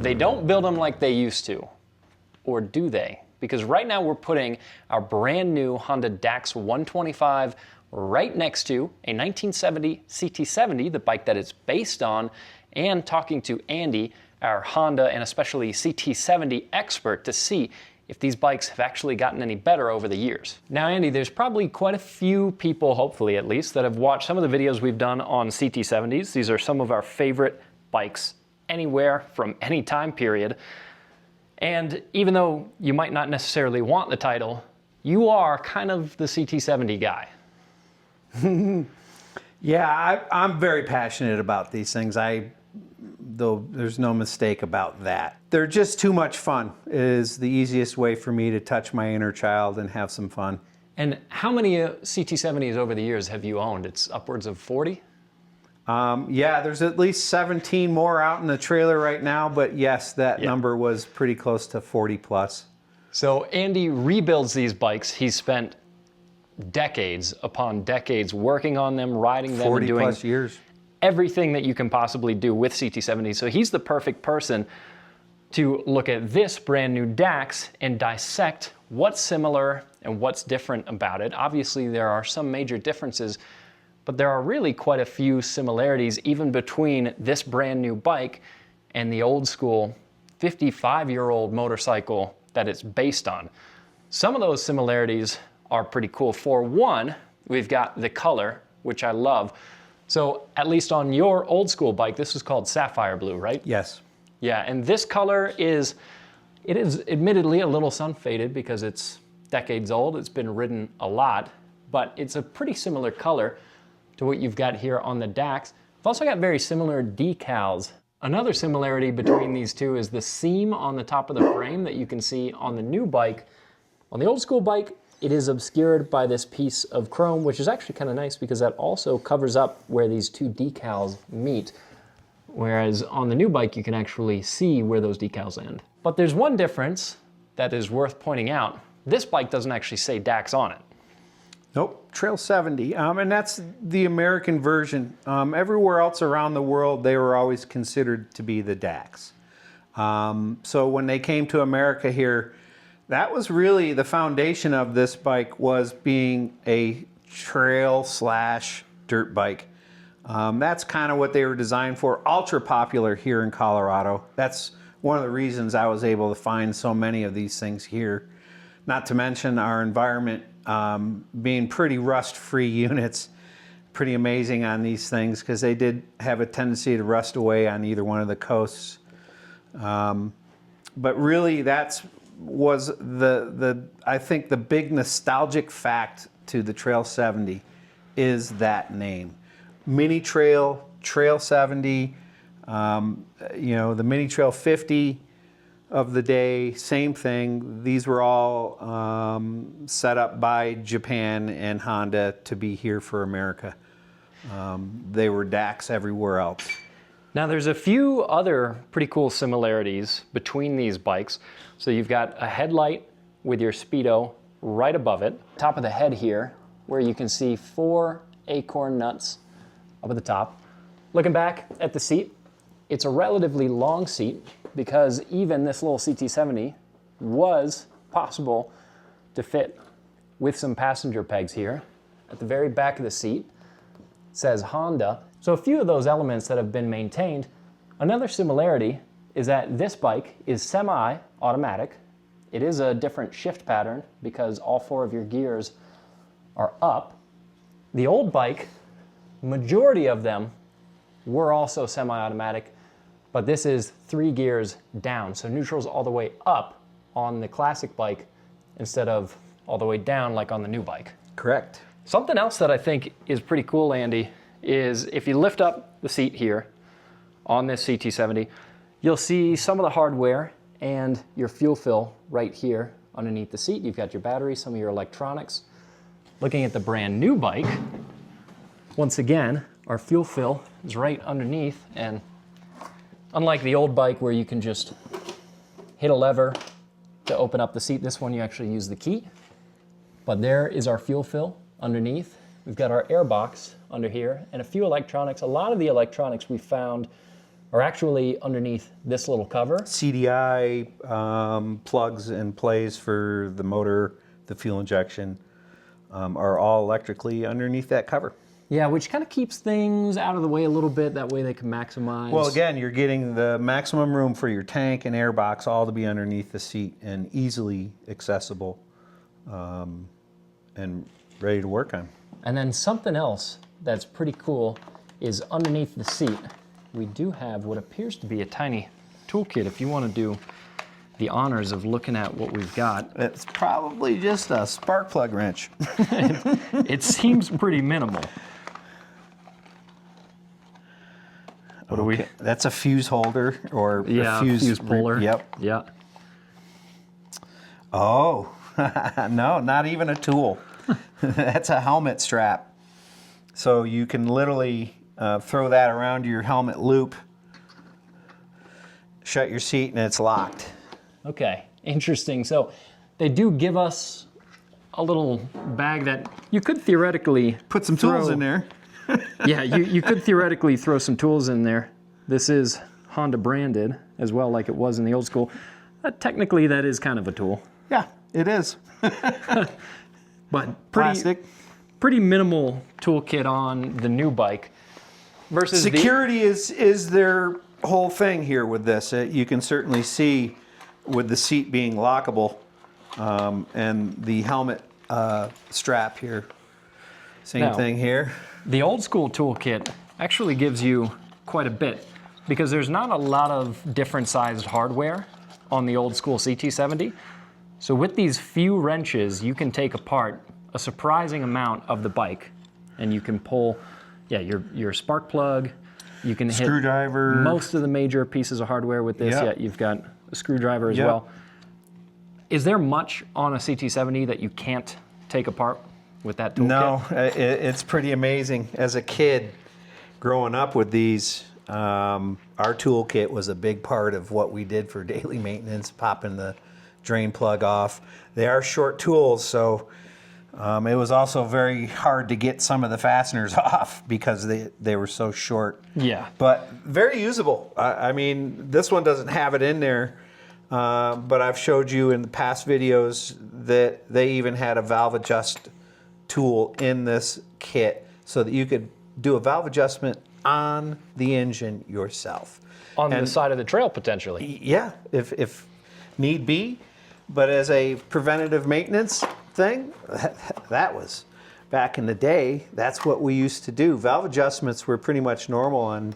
They don't build them like they used to, or do they? Because right now we're putting our brand new Honda DAX 125 right next to a 1970 CT70, the bike that it's based on, and talking to Andy, our Honda and especially CT70 expert, to see if these bikes have actually gotten any better over the years. Now, Andy, there's probably quite a few people, hopefully at least, that have watched some of the videos we've done on CT70s. These are some of our favorite bikes anywhere from any time period. And even though you might not necessarily want the title, you are kind of the CT70 guy. Yeah, I'm very passionate about these things. Though there's no mistake about that. They're just too much fun. It is the easiest way for me to touch my inner child and have some fun. And how many CT70s over the years have you owned? It's upwards of 40? Yeah, there's at least 17 more out in the trailer right now, but yes, that number was pretty close to 40 plus. So Andy rebuilds these bikes. He's spent decades upon decades working on them, riding them, 40 and doing plus years. Everything that you can possibly do with CT70. So he's the perfect person to look at this brand new DAX and dissect what's similar and what's different about it. Obviously, there are some major differences, but there are really quite a few similarities even between this brand new bike and the old school 55-year-old motorcycle that it's based on. Some of those similarities are pretty cool. For one, we've got the color, which I love. So at least on your old school bike, this is called sapphire blue, right? Yes. Yeah, and this color is admittedly a little sun faded because it's decades old. It's been ridden a lot, but it's a pretty similar color to what you've got here on the DAX. I've also got very similar decals. Another similarity between these two is the seam on the top of the frame that you can see on the new bike. On the old school bike, it is obscured by this piece of chrome, which is actually kind of nice because that also covers up where these two decals meet. Whereas on the new bike, you can actually see where those decals end. But there's one difference that is worth pointing out. This bike doesn't actually say DAX on it. Nope, Trail 70, and that's the American version. Everywhere else around the world, they were always considered to be the DAX. So when they came to America here, that was really the foundation of this bike, was being a trail / dirt bike. That's kind of what they were designed for. Ultra popular here in Colorado. That's one of the reasons I was able to find so many of these things here. Not to mention our environment being pretty rust-free units. Pretty amazing on these things because they did have a tendency to rust away on either one of the coasts. But really was I think the big nostalgic fact to the Trail 70 is that name. Mini Trail, Trail 70, the Mini Trail 50 of the day, same thing. These were all set up by Japan and Honda to be here for America. They were DAX everywhere else. Now there's a few other pretty cool similarities between these bikes. So you've got a headlight with your speedo right above it. Top of the head here, where you can see 4 acorn nuts up at the top. Looking back at the seat, it's a relatively long seat because even this little CT70 was possible to fit with some passenger pegs here. At the very back of the seat, it says Honda. So a few of those elements that have been maintained. Another similarity is that this bike is semi-automatic. It is a different shift pattern because all 4 of your gears are up. The old bike, majority of them were also semi-automatic, but this is 3 gears down. So neutral's all the way up on the classic bike instead of all the way down like on the new bike. Correct. Something else that I think is pretty cool, Andy, is if you lift up the seat here on this CT70, you'll see some of the hardware and your fuel fill right here underneath the seat. You've got your battery, some of your electronics. Looking at the brand new bike, once again, our fuel fill is right underneath, and unlike the old bike where you can just hit a lever to open up the seat, this one you actually use the key. But there is our fuel fill underneath. We've got our air box under here and a few electronics. A lot of the electronics we found are actually underneath this little cover. CDI plugs and plays for the motor, the fuel injection, are all electrically underneath that cover. Yeah, which kind of keeps things out of the way a little bit. That way they can maximize. Well, again, you're getting the maximum room for your tank and air box all to be underneath the seat and easily accessible and ready to work on. And then something else that's pretty cool is underneath the seat, we do have what appears to be a tiny toolkit if you want to do the honors of looking at what we've got. It's probably just a spark plug wrench. It seems pretty minimal. What do we? That's a fuse holder or Yeah, a fuse puller. Yep. Yeah. Oh, no, not even a tool. That's a helmet strap. So you can literally throw that around your helmet loop, shut your seat, and it's locked. Okay, interesting. So they do give us a little bag that you could theoretically Put some tools in there. Yeah, you could theoretically throw some tools in there. This is Honda branded as well, like it was in the old school. Technically, that is kind of a tool. Yeah, it is. But Plastic. pretty minimal toolkit on the new bike versus Security is their whole thing here with this. You can certainly see with the seat being lockable and the helmet strap here. Same thing here. The old school toolkit actually gives you quite a bit because there's not a lot of different sized hardware on the old school CT70. So with these few wrenches, you can take apart a surprising amount of the bike, and you can pull, your spark plug. You can Screwdriver. hit most of the major pieces of hardware with this. Yep. Yeah, you've got a screwdriver as well. Is there much on a CT70 that you can't take apart with that toolkit? No, it's pretty amazing. As a kid, growing up with these, our toolkit was a big part of what we did for daily maintenance, popping the drain plug off. They are short tools, so it was also very hard to get some of the fasteners off because they were so short. Yeah. But very usable. I mean, this one doesn't have it in there, but I've showed you in the past videos that they even had a valve adjust tool in this kit so that you could do a valve adjustment on the engine yourself. On the side of the trail, potentially. Yeah, if need be. But as a preventative maintenance thing, that was back in the day, that's what we used to do. Valve adjustments were pretty much normal on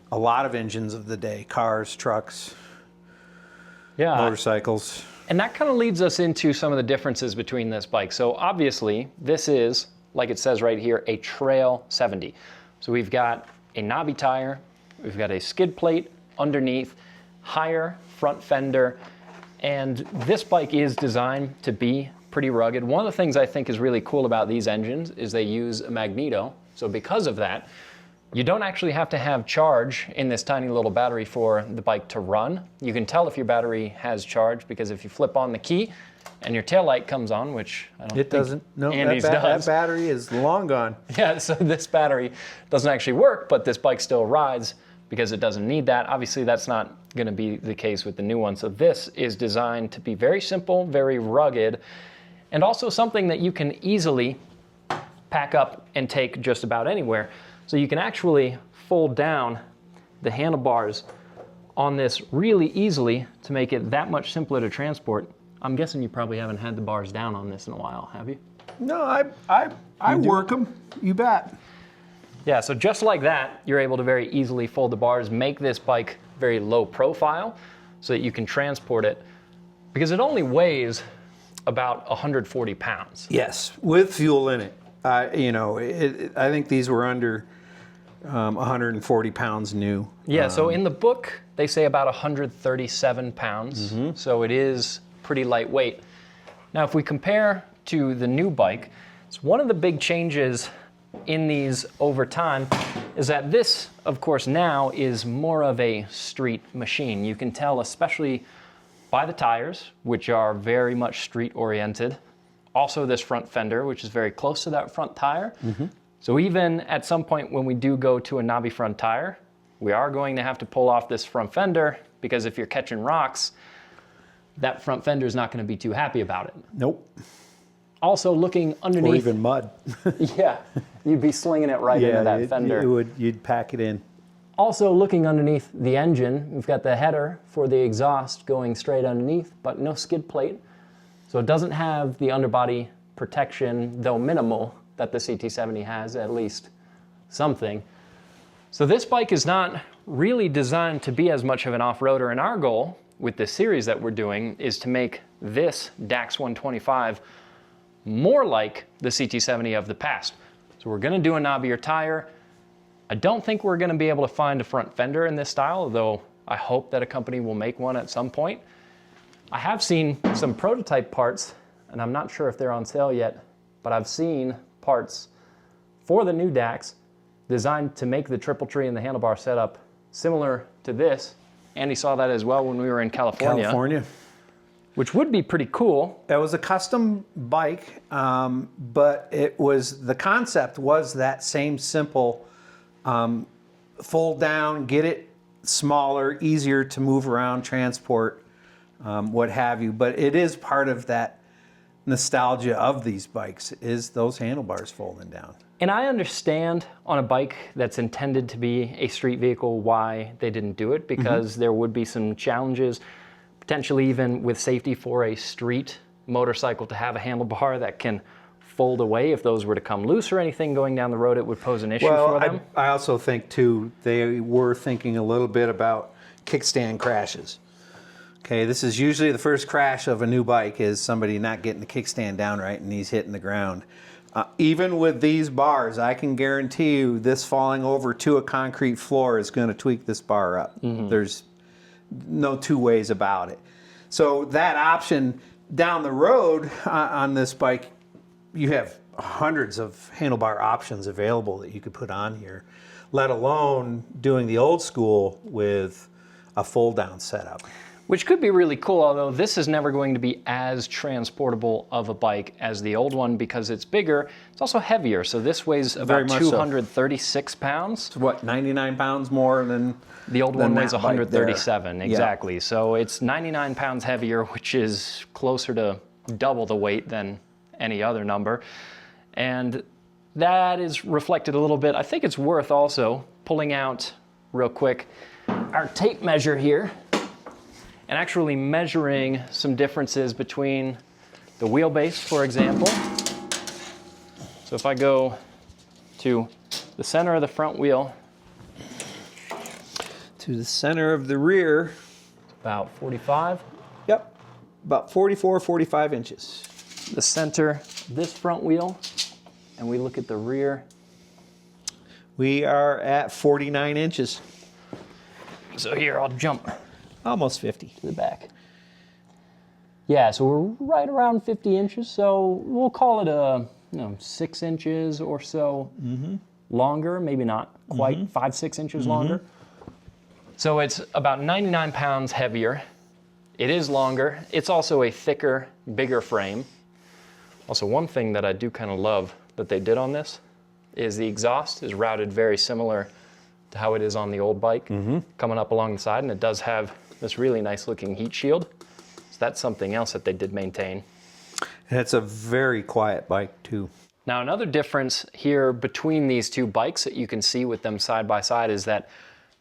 a lot of engines of the day, cars, trucks, motorcycles. And that kind of leads us into some of the differences between this bike. So obviously, this is, like it says right here, a Trail 70. So we've got a knobby tire, we've got a skid plate underneath, higher front fender, and this bike is designed to be pretty rugged. One of the things I think is really cool about these engines is they use a magneto. So because of that, you don't actually have to have charge in this tiny little battery for the bike to run. You can tell if your battery has charge because if you flip on the key and your taillight comes on, which I don't think it doesn't. No, Andy's that does. battery is long gone. Yeah, so this battery doesn't actually work, but this bike still rides because it doesn't need that. Obviously, that's not going to be the case with the new one. So this is designed to be very simple, very rugged, and also something that you can easily pack up and take just about anywhere. So you can actually fold down the handlebars on this really easily to make it that much simpler to transport. I'm guessing you probably haven't had the bars down on this in a while, have you? No, I work them. You bet. Yeah, so just like that, you're able to very easily fold the bars, make this bike very low profile so that you can transport it because it only weighs about 140 pounds. Yes, with fuel in it. I think these were under 140 pounds new. Yeah, so in the book, they say about 137 pounds, so it is pretty lightweight. Now, if we compare to the new bike, it's one of the big changes in these over time is that this, of course, now is more of a street machine. You can tell, especially by the tires, which are very much street oriented. Also this front fender, which is very close to that front tire. So even at some point when we do go to a knobby front tire, we are going to have to pull off this front fender because if you're catching rocks, that front fender is not going to be too happy about it. Nope. Also looking underneath. Or even mud. Yeah, you'd be slinging it right into that fender. You'd pack it in. Also looking underneath the engine, we've got the header for the exhaust going straight underneath, but no skid plate. So it doesn't have the underbody protection, though minimal, that the CT70 has, at least something. So this bike is not really designed to be as much of an off-roader, and our goal with this series that we're doing is to make this DAX 125 more like the CT70 of the past. So we're gonna do a knobbier tire. I don't think we're gonna be able to find a front fender in this style, though I hope that a company will make one at some point. I have seen some prototype parts, and I'm not sure if they're on sale yet, but I've seen parts for the new DAX designed to make the triple tree and the handlebar setup similar to this. Andy saw that as well when we were in California. Which would be pretty cool. It was a custom bike, but the concept was that same simple, fold down, get it smaller, easier to move around, transport, what have you. But it is part of that nostalgia of these bikes, is those handlebars folding down. And I understand on a bike that's intended to be a street vehicle why they didn't do it, because there would be some challenges, potentially even with safety for a street motorcycle to have a handlebar that can fold away. If those were to come loose or anything going down the road, it would pose an issue for them. I also think too, they were thinking a little bit about kickstand crashes. Okay, this is usually the first crash of a new bike is somebody not getting the kickstand down right and he's hitting the ground. Even with these bars, I can guarantee you this falling over to a concrete floor is going to tweak this bar up. There's no two ways about it. So that option down the road on this bike, you have hundreds of handlebar options available that you could put on here, let alone doing the old school with a fold-down setup. Which could be really cool, although this is never going to be as transportable of a bike as the old one because it's bigger. It's also heavier, so this weighs about 236 pounds. So what, 99 pounds more than the old one weighs 137, exactly. Yeah. So it's 99 pounds heavier, which is closer to double the weight than any other number. And that is reflected a little bit. I think it's worth also pulling out real quick our tape measure here and actually measuring some differences between the wheelbase, for example. So if I go to the center of the front wheel, to the center of the rear, about 45. Yep, about 44, 45 inches. The center, this front wheel, and we look at the rear. We are at 49 inches. So here, I'll jump almost 50 to the back. Yeah, so we're right around 50 inches, so we'll call it 6 inches or so longer, maybe not quite 5-6 inches longer. So it's about 99 pounds heavier. It is longer. It's also a thicker, bigger frame. Also, one thing that I do kind of love that they did on this is the exhaust is routed very similar to how it is on the old bike, coming up along the side, and it does have this really nice looking heat shield. So that's something else that they did maintain. And it's a very quiet bike too. Now another difference here between these two bikes that you can see with them side by side is that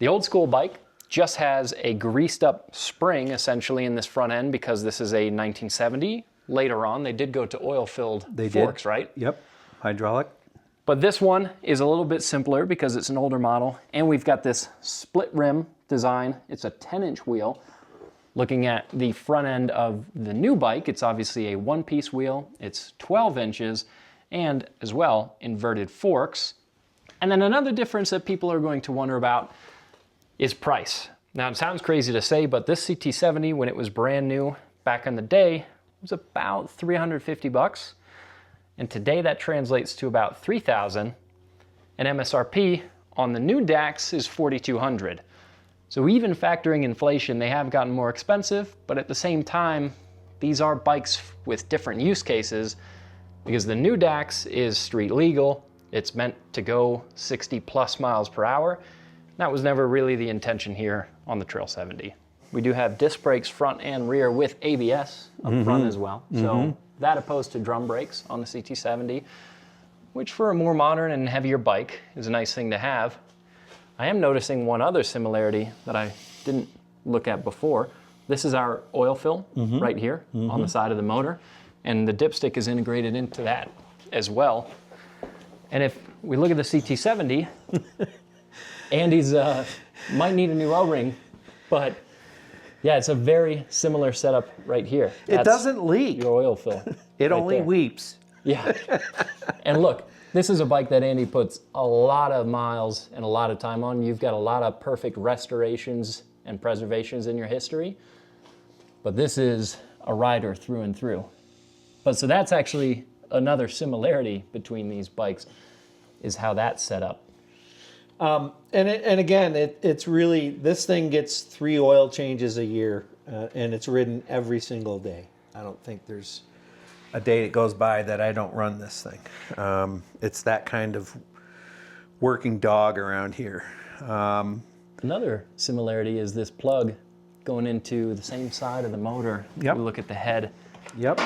the old school bike just has a greased up spring essentially in this front end because this is a 1970. Later on, they did go to oil-filled forks, right? Yep, hydraulic. But this one is a little bit simpler because it's an older model, and we've got this split rim design. It's a 10-inch wheel. Looking at the front end of the new bike, it's obviously a one-piece wheel. It's 12 inches, and as well, inverted forks. And then another difference that people are going to wonder about is price. Now, it sounds crazy to say, but this CT70, when it was brand new back in the day, was about 350 bucks. And today that translates to about 3,000. And MSRP on the new DAX is 4,200. So even factoring inflation, they have gotten more expensive, but at the same time, these are bikes with different use cases because the new DAX is street legal. It's meant to go 60 plus miles per hour. That was never really the intention here on the Trail 70. We do have disc brakes front and rear with ABS up front as well. So that opposed to drum brakes on the CT70, which for a more modern and heavier bike is a nice thing to have. I am noticing one other similarity that I didn't look at before. This is our oil fill right here on the side of the motor, and the dipstick is integrated into that as well. And if we look at the CT70, Andy's might need a new O-ring, but yeah, it's a very similar setup right here. It doesn't leak. Your oil fill. It only weeps. Yeah. And look, this is a bike that Andy puts a lot of miles and a lot of time on. You've got a lot of perfect restorations and preservations in your history, but this is a rider through and through. But so that's actually another similarity between these bikes, is how that's set up. And again, it's really, this thing gets 3 oil changes a year, and it's ridden every single day. I don't think there's a day that goes by that I don't run this thing. It's that kind of working dog around here. Another similarity is this plug going into the same side of the motor. Yep. We look at the head. Yep.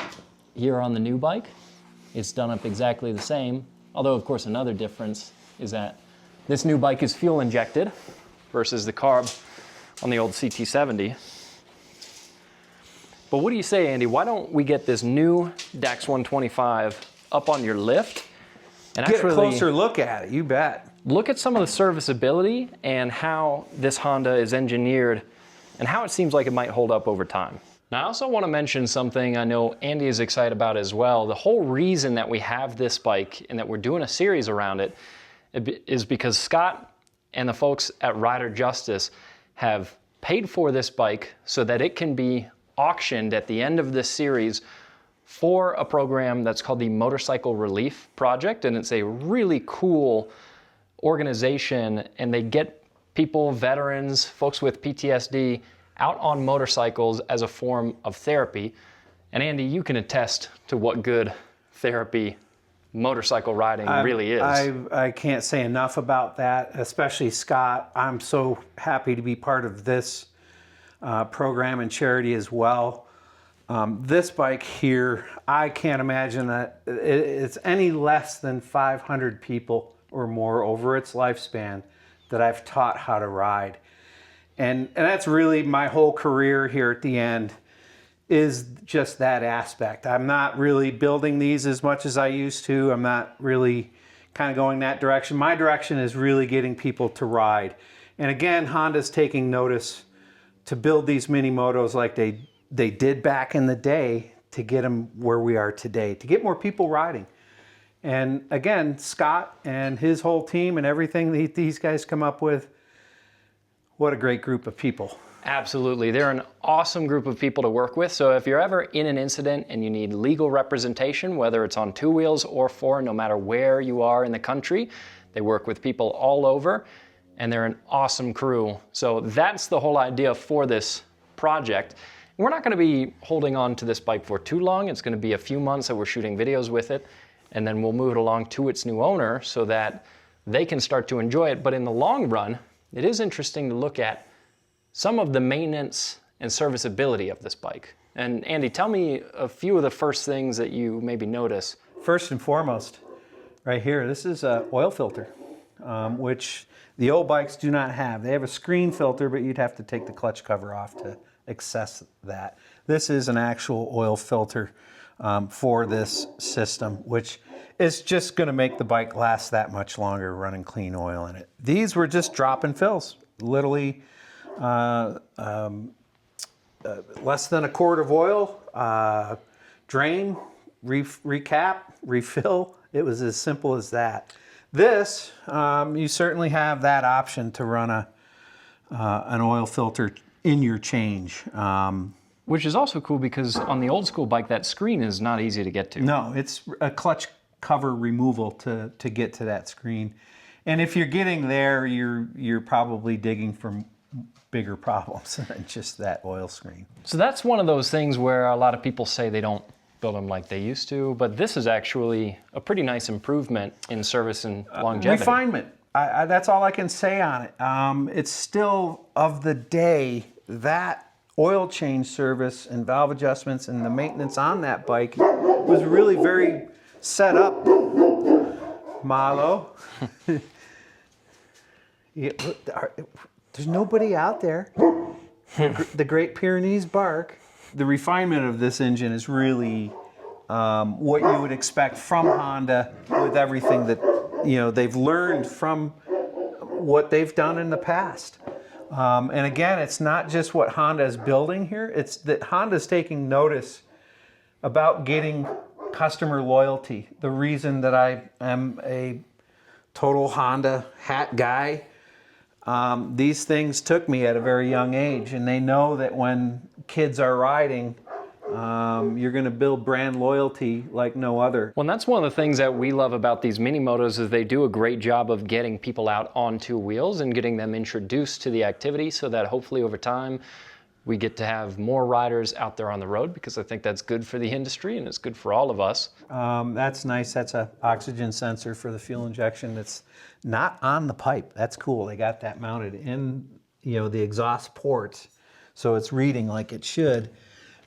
Here on the new bike, it's done up exactly the same. Although, of course, another difference is that this new bike is fuel injected versus the carb on the old CT70. But what do you say, Andy? Why don't we get this new DAX 125 up on your lift and Get actually a closer look at it, you bet. look at some of the serviceability and how this Honda is engineered and how it seems like it might hold up over time. Now, I also want to mention something I know Andy is excited about as well. The whole reason that we have this bike and that we're doing a series around it is because Scott and the folks at Rider Justice have paid for this bike so that it can be auctioned at the end of this series for a program that's called the Motorcycle Relief Project. And it's a really cool organization, and they get people, veterans, folks with PTSD out on motorcycles as a form of therapy. And Andy, you can attest to what good therapy motorcycle riding really is. I can't say enough about that, especially Scott. I'm so happy to be part of this program and charity as well. This bike here, I can't imagine that it's any less than 500 people or more over its lifespan that I've taught how to ride. And that's really my whole career here at the end, is just that aspect. I'm not really building these as much as I used to. I'm not really kind of going that direction. My direction is really getting people to ride. And again, Honda's taking notice to build these mini motos like they did back in the day to get them where we are today, to get more people riding. And again, Scott and his whole team and everything that these guys come up with, what a great group of people. Absolutely. They're an awesome group of people to work with. So if you're ever in an incident and you need legal representation, whether it's on 2 wheels or 4, no matter where you are in the country, they work with people all over, and they're an awesome crew. So that's the whole idea for this project. We're not going to be holding on to this bike for too long. It's going to be a few months that we're shooting videos with it, and then we'll move it along to its new owner so that they can start to enjoy it. But in the long run, it is interesting to look at some of the maintenance and serviceability of this bike. And Andy, tell me a few of the first things that you maybe notice. First and foremost, right here, this is an oil filter, which the old bikes do not have. They have a screen filter, but you'd have to take the clutch cover off to access that. This is an actual oil filter for this system, which is just going to make the bike last that much longer running clean oil in it. These were just drop-in fills, literally less than a quart of oil, drain, recap, refill. It was as simple as that. This, you certainly have that option to run an oil filter in your change. Which is also cool because on the old school bike, that screen is not easy to get to. No, it's a clutch cover removal to get to that screen. And if you're getting there, you're probably digging for bigger problems than just that oil screen. So that's one of those things where a lot of people say they don't build them like they used to, but this is actually a pretty nice improvement in service and longevity. Refinement. That's all I can say on it. It's still of the day. That oil change service and valve adjustments and the maintenance on that bike was really very set up. Malo. There's nobody out there. The Great Pyrenees bark. The refinement of this engine is really what you would expect from Honda, with everything that they've learned from what they've done in the past. And again, it's not just what Honda is building here, it's that Honda's taking notice about getting customer loyalty. The reason that I am a total Honda hat guy, these things took me at a very young age, and they know that when kids are riding, you're going to build brand loyalty like no other. Well, and that's one of the things that we love about these mini motos is they do a great job of getting people out on two wheels and getting them introduced to the activity, so that hopefully over time we get to have more riders out there on the road, because I think that's good for the industry and it's good for all of us. That's nice. That's an oxygen sensor for the fuel injection. It's not on the pipe. That's cool. They got that mounted in the exhaust ports, so it's reading like it should.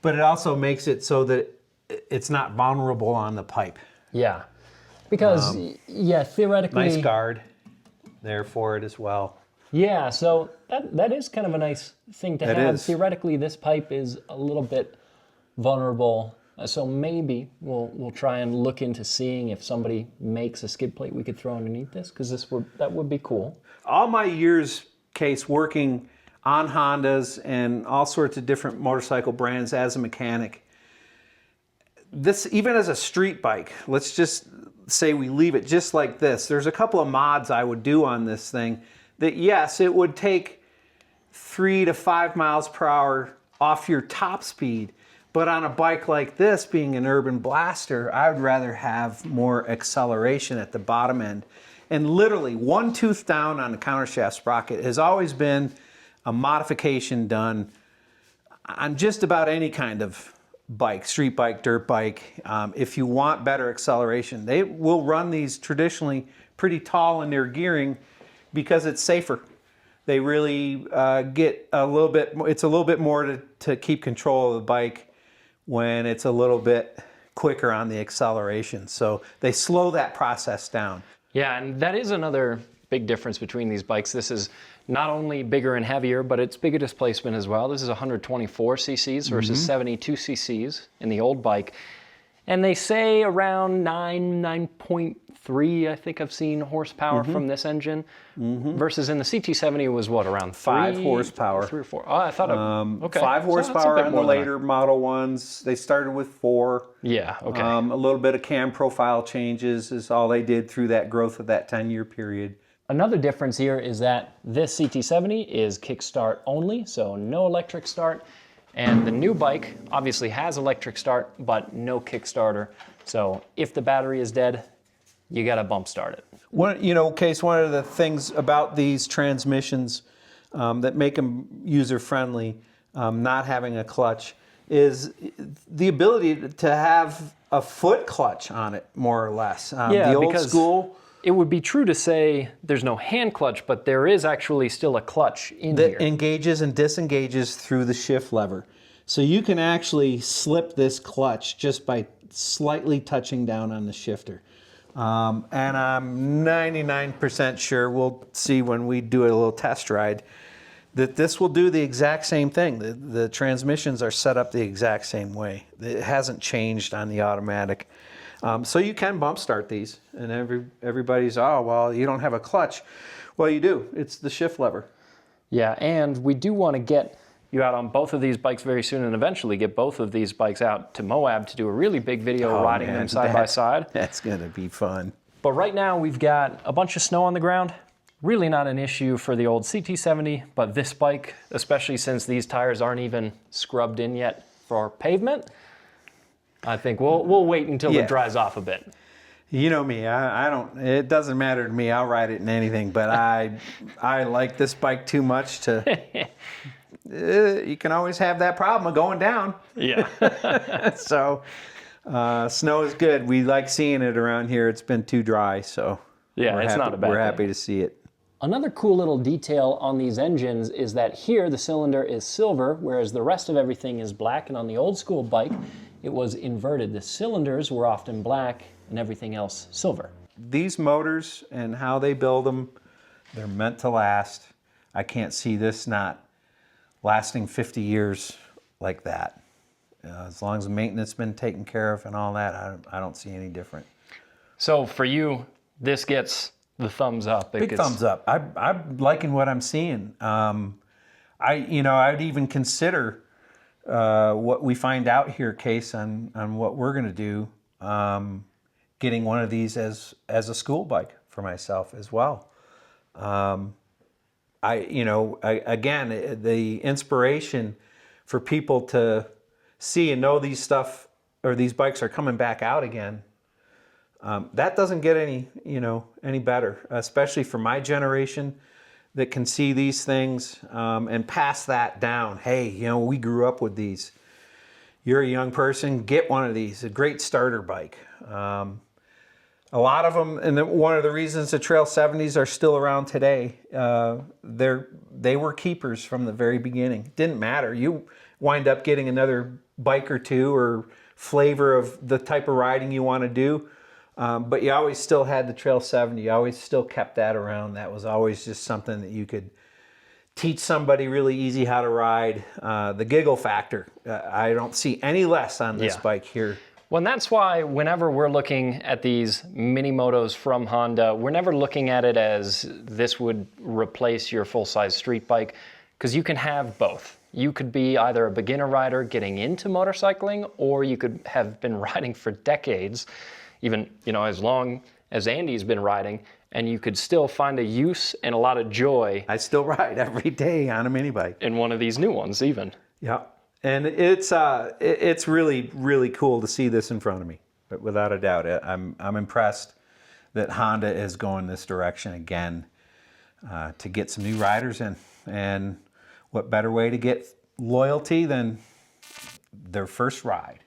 But it also makes it so that it's not vulnerable on the pipe. Yeah, because theoretically... Nice guard there for it as well. Yeah, so that is kind of a nice thing to have. Is. Theoretically, this pipe is a little bit vulnerable, so maybe we'll try and look into seeing if somebody makes a skid plate we could throw underneath this, because that would be cool. All my years, Case, working on Hondas and all sorts of different motorcycle brands as a mechanic, this, even as a street bike, let's just say we leave it just like this, there's a couple of mods I would do on this thing that, yes, it would take 3 to 5 miles per hour off your top speed, but on a bike like this, being an urban blaster, I would rather have more acceleration at the bottom end. And literally, one tooth down on the countershaft sprocket has always been a modification done on just about any kind of bike, street bike, dirt bike. If you want better acceleration, they will run these traditionally pretty tall in their gearing because it's safer. They really get a little bit, it's a little bit more to keep control of the bike when it's a little bit quicker on the acceleration. So they slow that process down. Yeah, and that is another big difference between these bikes. This is not only bigger and heavier, but it's bigger displacement as well. This is 124 cc's versus 72 cc's in the old bike. And they say around 9.3, I think I've seen horsepower from this engine, versus in the CT70 was what, around 5 horsepower. 3 or 4. Oh, I thought okay. 5 horsepower on the later model ones. They started with 4. Yeah, okay. A little bit of cam profile changes is all they did through that growth of that 10-year period. Another difference here is that this CT70 is kickstart only, so no electric start. And the new bike obviously has electric start, but no Kickstarter. So if the battery is dead, you got to bump start it. Case, one of the things about these transmissions that make them user-friendly, not having a clutch, is the ability to have a foot clutch on it, more or less. The old school... It would be true to say there's no hand clutch, but there is actually still a clutch in that here. Engages and disengages through the shift lever. So you can actually slip this clutch just by slightly touching down on the shifter. And I'm 99% sure, we'll see when we do a little test ride, that this will do the exact same thing. The transmissions are set up the exact same way. It hasn't changed on the automatic. So you can bump start these, and everybody's, oh, well, you don't have a clutch. Well, you do. It's the shift lever. Yeah, and we do want to get you out on both of these bikes very soon, and eventually get both of these bikes out to Moab to do a really big video riding them side by side. That's going to be fun. But right now we've got a bunch of snow on the ground. Really not an issue for the old CT70, but this bike, especially since these tires aren't even scrubbed in yet for pavement, I think we'll wait until it dries off a bit. You know me, I don't. It doesn't matter to me. I'll ride it in anything, but I like this bike too much to. You can always have that problem of going down. Yeah. So, snow is good. We like seeing it around here. It's been too dry, so Yeah, it's not a bad We're thing. happy to see it. Another cool little detail on these engines is that here the cylinder is silver, whereas the rest of everything is black. And on the old school bike, it was inverted. The cylinders were often black and everything else silver. These motors and how they build them, they're meant to last. I can't see this not lasting 50 years like that. As long as the maintenance has been taken care of and all that, I don't see any different. So for you, this gets the thumbs up. Big thumbs up. I'm liking what I'm seeing. I'd even consider what we find out here, Case, on what we're going to do, getting one of these as a school bike for myself as well. Again, the inspiration for people to see and know these bikes are coming back out again. That doesn't get any better, especially for my generation that can see these things and pass that down. Hey, we grew up with these. You're a young person, get one of these. A great starter bike. A lot of them, and one of the reasons the Trail 70s are still around today, they were keepers from the very beginning. It didn't matter. You wind up getting another bike or two or flavor of the type of riding you want to do. But you always still had the Trail 70. You always still kept that around. That was always just something that you could teach somebody really easy how to ride. The giggle factor, I don't see any less on this bike here. Well, and that's why whenever we're looking at these mini motos from Honda, we're never looking at it as this would replace your full-size street bike, because you can have both. You could be either a beginner rider getting into motorcycling, or you could have been riding for decades, even as long as Andy's been riding, and you could still find a use and a lot of joy. I still ride every day on a mini bike. In one of these new ones even. Yeah. And it's really, really cool to see this in front of me. But without a doubt, I'm impressed that Honda is going this direction again to get some new riders in. And what better way to get loyalty than their first ride?